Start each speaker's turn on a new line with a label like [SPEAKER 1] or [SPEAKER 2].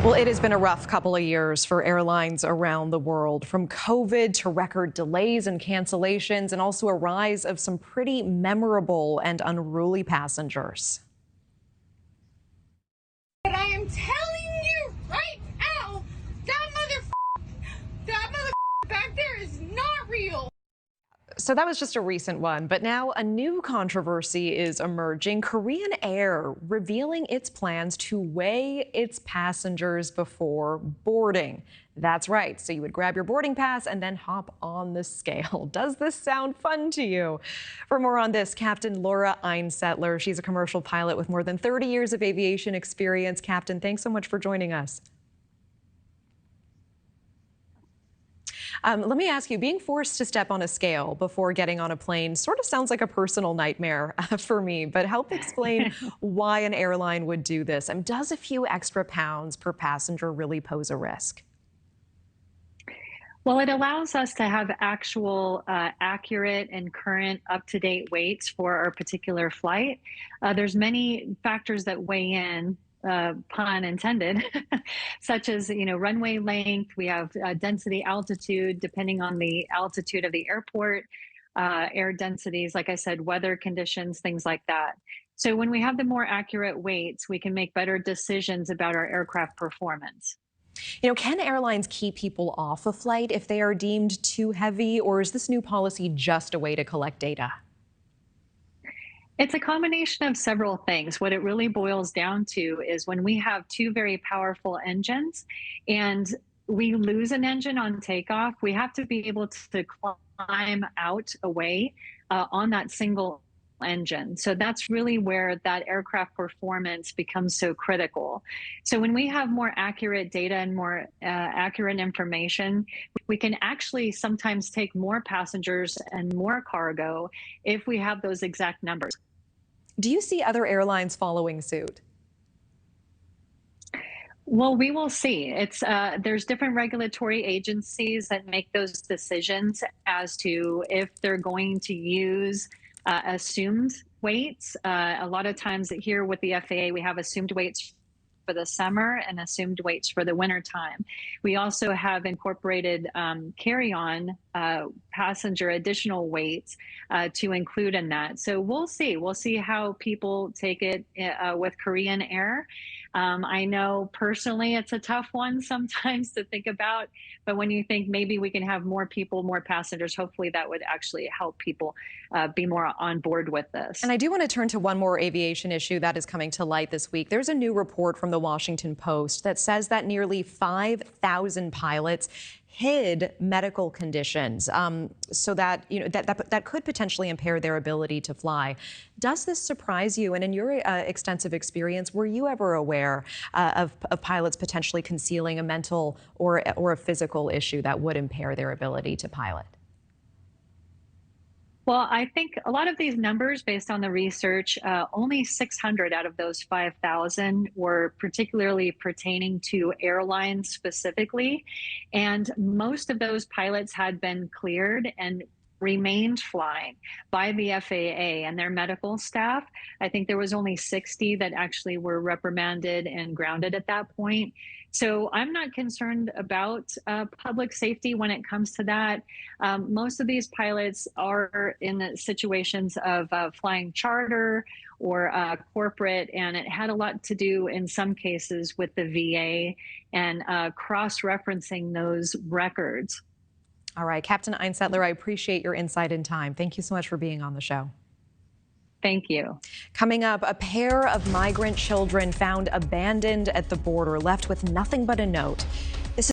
[SPEAKER 1] Well, it has been a rough couple of years for airlines around the world, from COVID to record delays and cancellations, and also a rise of some pretty memorable and unruly passengers.
[SPEAKER 2] But I am telling you right now, that back there is not real.
[SPEAKER 1] So that was just a recent one, but now a new controversy is emerging. Korean Air revealing its plans to weigh its passengers before boarding. That's right. So you would grab your boarding pass and then hop on the scale. Does this sound fun to you? For more on this, Captain Laura Einsettler. She's a commercial pilot with more than 30 years of aviation experience. Captain, thanks so much for joining us. Let me ask you, being forced to step on a scale before getting on a plane sort of sounds like a personal nightmare for me, but help explain why an airline would do this. Does a few extra pounds per passenger really pose a risk?
[SPEAKER 3] Well, it allows us to have actual accurate and current up-to-date weights for our particular flight. There's many factors that weigh in, pun intended, such as, runway length. We have density, altitude, depending on the altitude of the airport, air densities, like I said, weather conditions, things like that. So when we have the more accurate weights, we can make better decisions about our aircraft performance.
[SPEAKER 1] Can airlines keep people off a flight if they are deemed too heavy, or is this new policy just a way to collect data?
[SPEAKER 3] It's a combination of several things. What it really boils down to is when we have two very powerful engines and we lose an engine on takeoff, we have to be able to climb out away on that single engine. So that's really where that aircraft performance becomes so critical. So when we have more accurate data and more accurate information, we can actually sometimes take more passengers and more cargo if we have those exact numbers.
[SPEAKER 1] Do you see other airlines following suit?
[SPEAKER 3] Well, we will see. There's different regulatory agencies that make those decisions as to if they're going to use assumed weights. A lot of times here with the FAA, we have assumed weights for the summer and assumed weights for the winter time. We also have incorporated carry-on passenger additional weights to include in that. So we'll see. We'll see how people take it with Korean Air. I know personally it's a tough one sometimes to think about, but when you think maybe we can have more people, more passengers, hopefully that would actually help people be more on board with this.
[SPEAKER 1] And I do want to turn to one more aviation issue that is coming to light this week. There's a new report from the Washington Post that says that nearly 5,000 pilots hid medical conditions so that that could potentially impair their ability to fly. Does this surprise you? And in your extensive experience, were you ever aware of pilots potentially concealing a mental or a physical issue that would impair their ability to pilot?
[SPEAKER 3] Well, I think a lot of these numbers, based on the research, only 600 out of those 5,000 were particularly pertaining to airlines specifically. And most of those pilots had been cleared and remained flying by the FAA and their medical staff. I think there was only 60 that actually were reprimanded and grounded at that point. So I'm not concerned about public safety when it comes to that. Most of these pilots are in situations of flying charter or corporate, and it had a lot to do in some cases with the VA and cross-referencing those records.
[SPEAKER 1] All right, Captain Einsettler, I appreciate your insight and time. Thank you so much for being on the show.
[SPEAKER 3] Thank you.
[SPEAKER 1] Coming up, a pair of migrant children found abandoned at the border, left with nothing but a note.